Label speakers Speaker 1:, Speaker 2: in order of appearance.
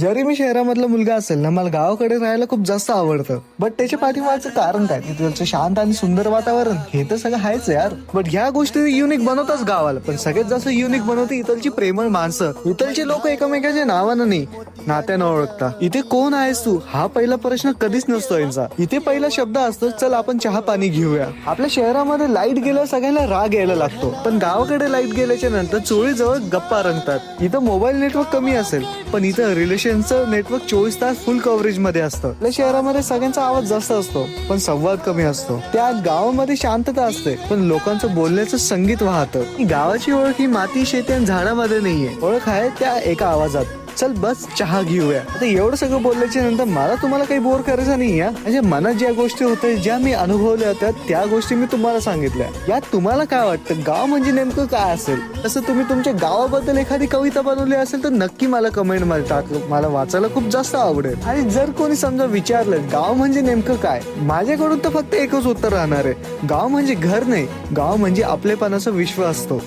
Speaker 1: जरी मी शहरामधला मुलगा असेल ना, मला गावाकडे राहायला खूप जास्त आवडतं. बट त्याच्या पाठीमागचं कारण काय? तिथलं शांत आणि सुंदर वातावरण हे तर सगळं आहेच यार. बट ह्या गोष्टी युनिक बनवतात गावाला. पण सगळ्यात जास्त युनिक बनवते इथलची प्रेमळ माणसं. इथलचे लोक एकमेकांच्या नावानं नाही, नात्यानं ओळखता. इथे कोण आहेस तू हा पहिला प्रश्न कधीच नसतो यांचा. इथे पहिला शब्द असतो, चल आपण चहा पाणी घेऊया. आपल्या शहरामध्ये लाईट गेल्यावर सगळ्यांना राग यायला लागतो, पण गावाकडे लाईट गेल्याच्या नंतर चोळीजवळ गप्पा रंगतात. इथं मोबाईल नेटवर्क कमी असेल, पण इथं रिलेशनचं नेटवर्क 24 तास फुल कव्हरेज मध्ये असतं. आपल्या शहरामध्ये सगळ्यांचा आवाज जास्त असतो, पण संवाद कमी असतो. त्या गावामध्ये शांतता असते, पण लोकांचं बोलण्याचं संगीत वाहतं. गावाची ओळख ही माती, शेती आणि झाडामध्ये नाहीये. ओळख आहे त्या एका आवाजात, चल बस चहा घेऊया. आता एवढं सगळं बोलल्याच्या नंतर मला तुम्हाला काही बोर करायचं नाही या. म्हणजे मनात ज्या गोष्टी होत्या, ज्या मी अनुभवल्या होत्या, त्या गोष्टी मी तुम्हाला सांगितल्या. यात तुम्हाला काय वाटतं, गाव म्हणजे नेमकं काय असेल? तसं तुम्ही तुमच्या गावाबद्दल एखादी कविता बनवली असेल तर नक्की मला कमेंट मध्ये टाक. मला वाचायला खूप जास्त आवडेल. आणि जर कोणी समजा विचारलं गाव म्हणजे नेमकं काय, माझ्याकडून तर फक्त एकच उत्तर राहणार आहे, गाव म्हणजे घर नाही, गाव म्हणजे आपलेपणाचा विश्व असतो.